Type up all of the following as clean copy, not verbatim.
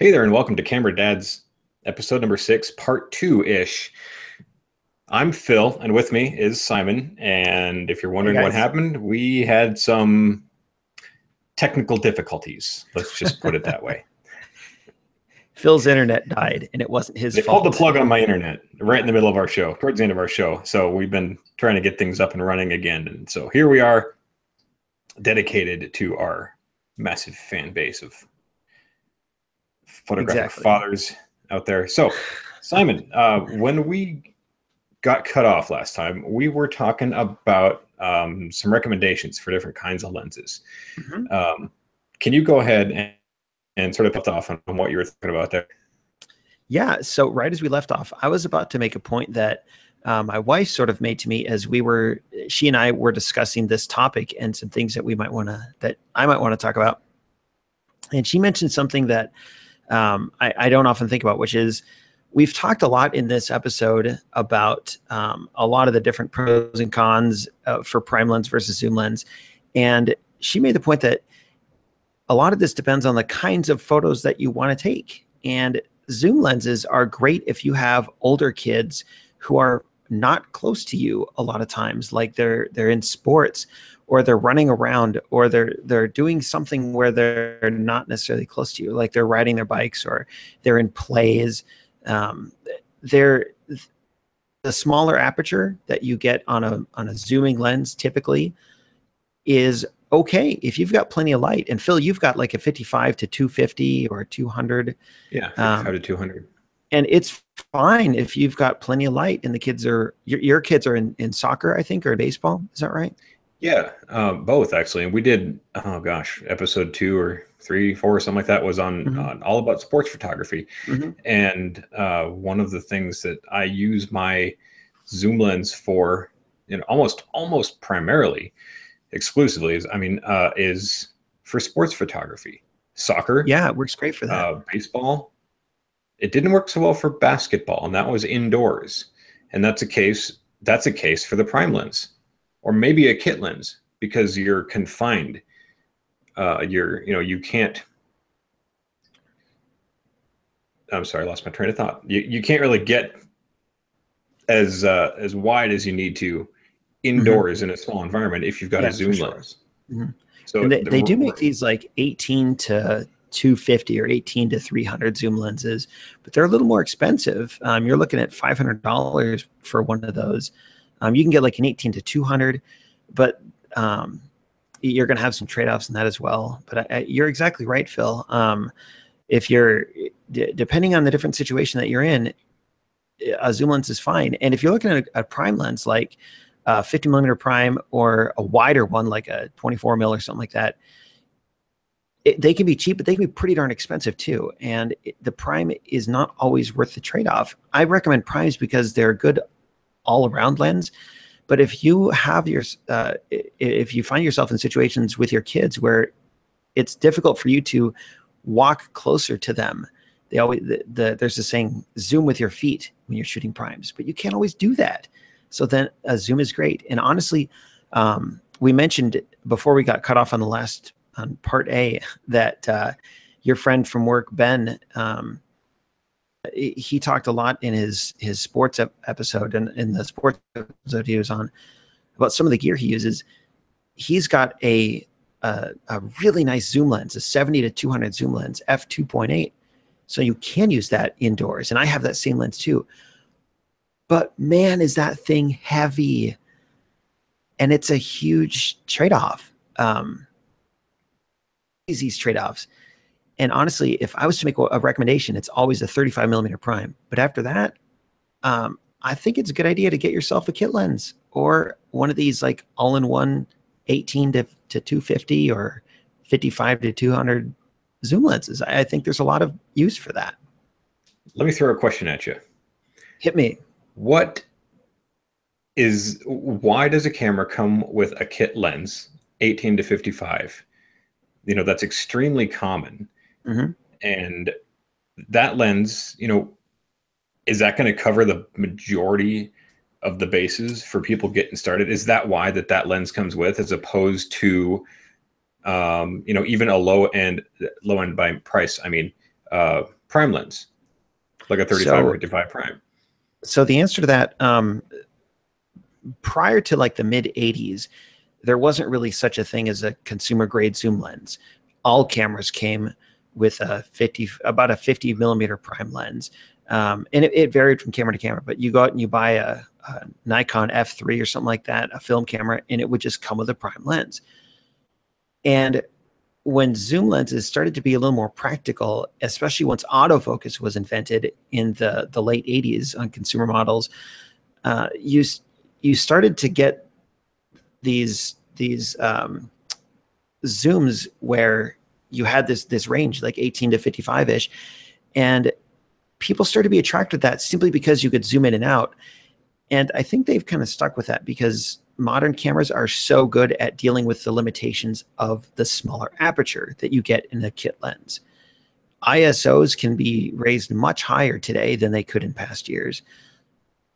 Hey there, and welcome to Camera Dad's episode number 6, part 2-ish. I'm Phil, and with me is Simon. And if you're Hey wondering what guys. happened, we had some technical difficulties. Let's just put it that way. Phil's internet died and it wasn't his They pulled the fault. plug on my internet right in the middle of our show, towards the end of our show. So we've been trying to get things up and running again. And so here we are, dedicated to our massive fan base of photographic Exactly. fathers out there. So, Simon, when we got cut off last time, we were talking about some recommendations for different kinds of lenses. Mhm. Can you go ahead and sort of put off on what you were thinking about there? Yeah. So right as we left off, I was about to make a point that my wife sort of made to me as she and I were discussing this topic and some things that that I might want to talk about. And she mentioned something that I don't often think about, which is we've talked a lot in this episode about a lot of the different pros and cons for prime lens versus zoom lens. And she made the point that a lot of this depends on the kinds of photos that you want to take. And zoom lenses are great if you have older kids who are not close to you a lot of times, like they're in sports or they're running around or they're doing something where they're not necessarily close to you, like they're riding their bikes or they're in plays. Um, they're the smaller aperture that you get on a zooming lens typically is okay if you've got plenty of light. And Phil, you've got like a 55 to 250 or 200. Yeah, 55 Um, to 200. and it's fine if you've got plenty of light and the kids are, your kids are in soccer, I think, or baseball. Is that right? Yeah, both actually. And we did, oh gosh, episode 2 or 3, 4, or something like that was Mm-hmm. on all about sports photography. Mm-hmm. And one of the things that I use my zoom lens for, almost primarily, exclusively, is for sports photography. Soccer, Yeah, it works great for that. baseball. It didn't work so well for basketball, and that was indoors. And that's a case for the prime lens, or maybe a kit lens because you're confined. You can't. I'm sorry, I lost my train of thought. You can't really get as wide as you need to Mm-hmm. indoors in a small environment if you've got a Yeah, for zoom sure. lens. Mm-hmm. So And they do make these like 18 to 250 or 18 to 300 zoom lenses, but they're a little more expensive. You're looking at $500 for one of those. You can get like an 18 to 200, but you're going to have some trade-offs in that as well. But you're exactly right, Phil. If you're depending on the different situation that you're in, a zoom lens is fine. And if you're looking at a prime lens like 50 millimeter prime or a wider one like a 24 mil or something like that, they can be cheap, but they can be pretty darn expensive too. And the prime is not always worth the trade-off. I recommend primes because they're a good all-around lens. But if you find yourself in situations with your kids where it's difficult for you to walk closer to them, there's this saying, zoom with your feet when you're shooting primes, but you can't always do that. So then a zoom is great. And honestly, we mentioned before we got cut off on part A that your friend from work, Ben, he talked a lot in his sports episode, and in the sports episode he was on, about some of the gear he uses. He's got a really nice zoom lens, a 70 to 200 zoom lens, f2.8. So you can use that indoors, and I have that same lens too. But man, is that thing heavy, and it's a huge trade-off. These trade-offs. And honestly, if I was to make a recommendation, it's always a 35 millimeter prime. But after that, I think it's a good idea to get yourself a kit lens or one of these like all-in-one 18 to 250 or 55 to 200 zoom lenses. I think there's a lot of use for that. Let me throw a question at you. Hit me. Why does a camera come with a kit lens, 18 to 55? That's extremely common. Mm-hmm. And that lens, is that going to cover the majority of the bases for people getting started? Is that why that lens comes with, as opposed to, even a low end by price? I mean, prime lens, like a 35 or 55 prime? So the answer to that, prior to like the mid 80s, there wasn't really such a thing as a consumer grade zoom lens. All cameras came with about a 50 millimeter prime lens. And it varied from camera to camera, but you go out and you buy a Nikon F3 or something like that, a film camera, and it would just come with a prime lens. And when zoom lenses started to be a little more practical, especially once autofocus was invented in the late 80s on consumer models, you started to get these zooms where you had this range, like 18 to 55 ish, and people started to be attracted to that simply because you could zoom in and out. And I think they've kind of stuck with that because modern cameras are so good at dealing with the limitations of the smaller aperture that you get in a kit lens. ISOs can be raised much higher today than they could in past years.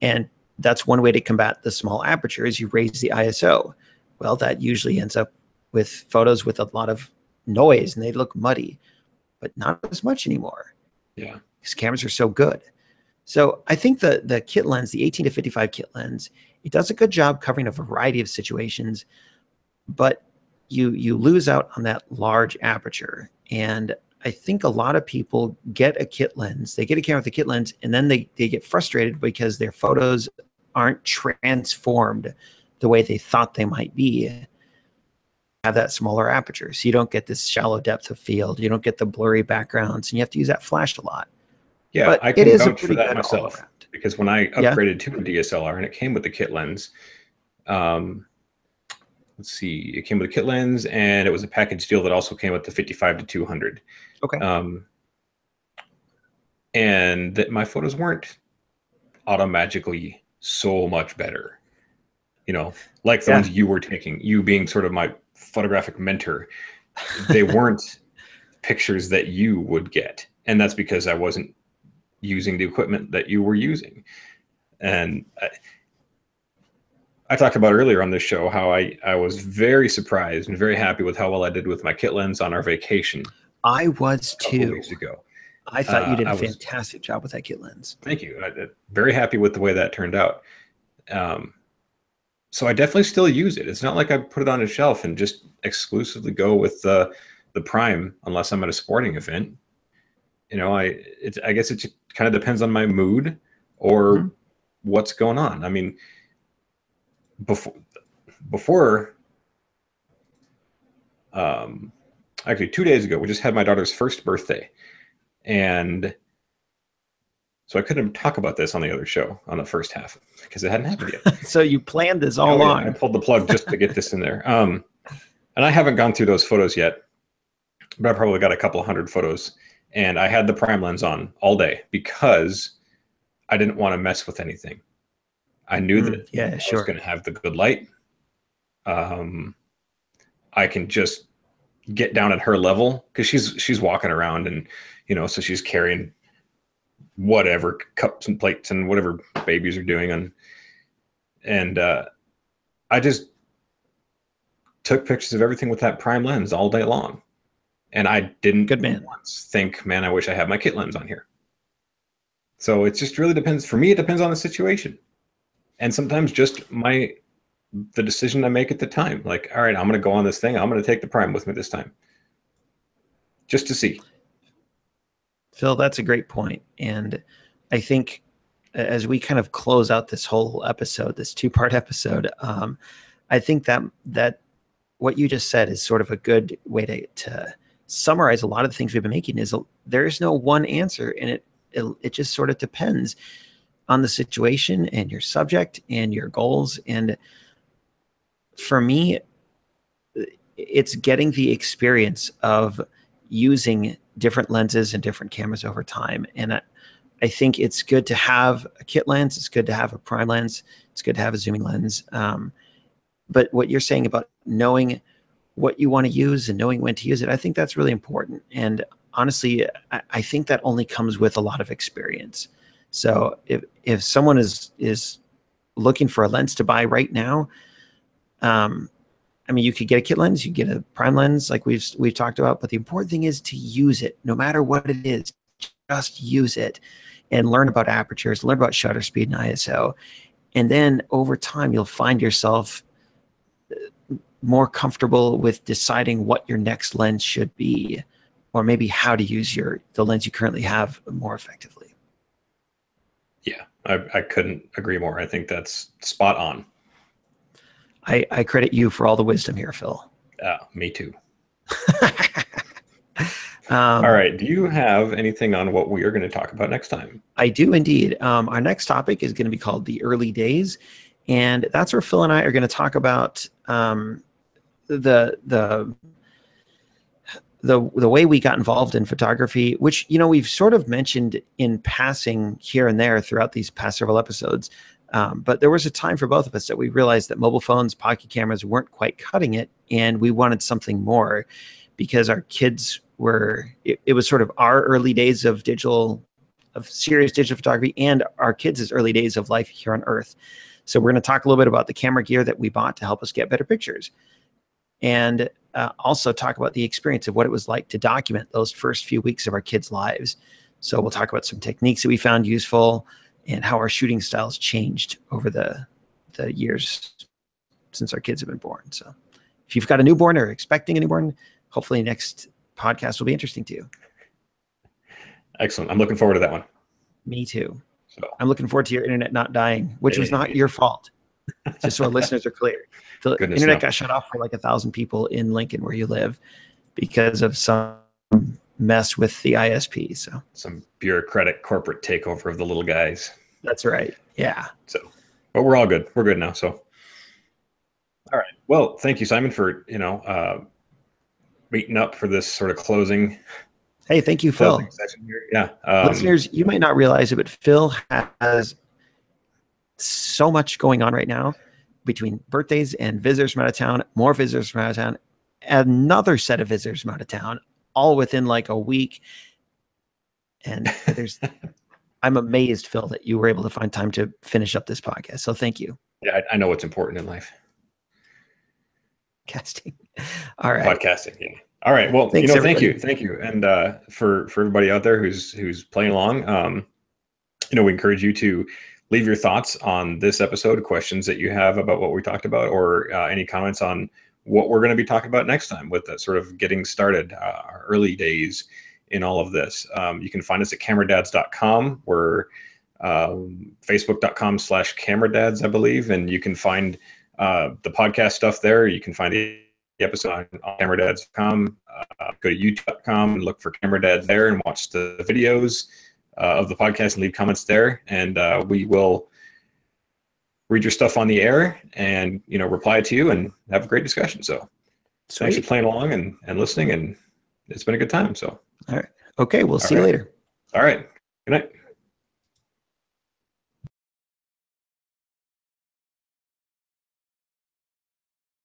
And that's one way to combat the small aperture is you raise the ISO. Well, that usually ends up with photos with a lot of noise and they look muddy, but not as much anymore. Yeah. Because cameras are so good. So I think the kit lens, the 18 to 55 kit lens, it does a good job covering a variety of situations, but you lose out on that large aperture. And I think a lot of people get a kit lens, they get a camera with a kit lens, and then they get frustrated because their photos aren't transformed the way they thought they might be. Have that smaller aperture. So you don't get this shallow depth of field. You don't get the blurry backgrounds, and you have to use that flash a lot. Yeah, but I can it is vouch for that myself because when I upgraded to a DSLR and it came with the kit lens, let's see, it came with a kit lens and it was a package deal that also came with the 55 to 200. Okay. And that my photos weren't automatically so much better, you know, like the ones you were taking, you being sort of my photographic mentor. They weren't pictures that you would get. And that's because I wasn't using the equipment that you were using. And I talked about earlier on this show how I was very surprised and very happy with how well I did with my kit lens on our vacation. I was too. A couple weeks ago. I thought you did a fantastic job with that kit lens. Thank you. Very happy with the way that turned out. So I definitely still use it. It's not like I put it on a shelf and just exclusively go with the prime unless I'm at a sporting event. You know, I guess it kind of depends on my mood or what's going on. I mean, before actually 2 days ago, we just had my daughter's first birthday. And so I couldn't talk about this on the other show on the first half because it hadn't happened yet. So you planned this all along. Yeah, I pulled the plug just to get this in there. And I haven't gone through those photos yet, but I probably got a couple 100 photos. And I had the prime lens on all day because I didn't want to mess with anything. I knew that I was going to have the good light. I can just get down at her level because she's walking around and, you know, so she's carrying whatever cups and plates and whatever babies are doing. And I just took pictures of everything with that prime lens all day long. And I didn't once think, man, I wish I had my kit lens on here. So it just really depends. For me, it depends on the situation. And sometimes just the decision I make at the time. Like, all right, I'm going to go on this thing. I'm going to take the prime with me this time. Just to see. Phil, that's a great point. And I think as we kind of close out this whole episode, this 2-part episode, I think that what you just said is sort of a good way to summarize a lot of the things we've been making. Is there is no one answer, and it just sort of depends on the situation and your subject and your goals. And for me, it's getting the experience of using different lenses and different cameras over time. And I think it's good to have a kit lens. It's good to have a prime lens. It's good to have a zooming lens. But what you're saying about knowing what you want to use and knowing when to use it, I think that's really important. And honestly, I think that only comes with a lot of experience. So if someone is looking for a lens to buy right now, I mean, you could get a kit lens, you get a prime lens like we've talked about, but the important thing is to use it no matter what it is. just use it and learn about apertures, learn about shutter speed and ISO. And then over time, you'll find yourself more comfortable with deciding what your next lens should be, or maybe how to use the lens you currently have more effectively. Yeah, I couldn't agree more. I think that's spot on. I credit you for all the wisdom here, Phil. Me too. All right. Do you have anything on what we are going to talk about next time? I do indeed. Our next topic is going to be called the early days. And that's where Phil and I are going to talk about the way we got involved in photography, which, we've sort of mentioned in passing here and there throughout these past several episodes. But there was a time for both of us that we realized that mobile phones, pocket cameras weren't quite cutting it. And we wanted something more because our kids it was sort of our early days of serious digital photography and our kids' early days of life here on Earth. So we're going to talk a little bit about the camera gear that we bought to help us get better pictures. And also talk about the experience of what it was like to document those first few weeks of our kids' lives. So we'll talk about some techniques that we found useful and how our shooting styles changed over the years since our kids have been born. So if you've got a newborn or expecting a newborn, hopefully next podcast will be interesting to you. Excellent. I'm looking forward to that one. Me too. So I'm looking forward to your internet not dying, which was not your fault. Just so our listeners are clear. The internet got shut off for like 1,000 people in Lincoln where you live because of some mess with the ISP. So some bureaucratic corporate takeover of the little guys. That's right. Yeah. So, but we're all good. We're good now. So, all right. Well, thank you, Simon, for, meeting up for this sort of closing. Hey, thank you, Phil. Session here. Yeah. Listeners, you might not realize it, but Phil has so much going on right now between birthdays and visitors from out of town, more visitors from out of town, another set of visitors from out of town, all within like a week. And I'm amazed, Phil, that you were able to find time to finish up this podcast. So thank you. Yeah, I know what's important in life. Casting. All right. Podcasting. Yeah. All right. Well, Thanks, thank you. And for everybody out there who's playing along, we encourage you to leave your thoughts on this episode, questions that you have about what we talked about, or any comments on what we're going to be talking about next time with that sort of getting started, our early days in all of this. You can find us at cameradads.com. We're facebook.com/cameradads, I believe. And you can find the podcast stuff there. You can find the episode on cameradads.com. Go to youtube.com and look for Cameradads there and watch the videos of the podcast and leave comments there. And we will read your stuff on the air and, reply to you and have a great discussion. So thanks for playing along and listening. And it's been a good time. So, all right. Okay. We'll see you later. All right. Good night.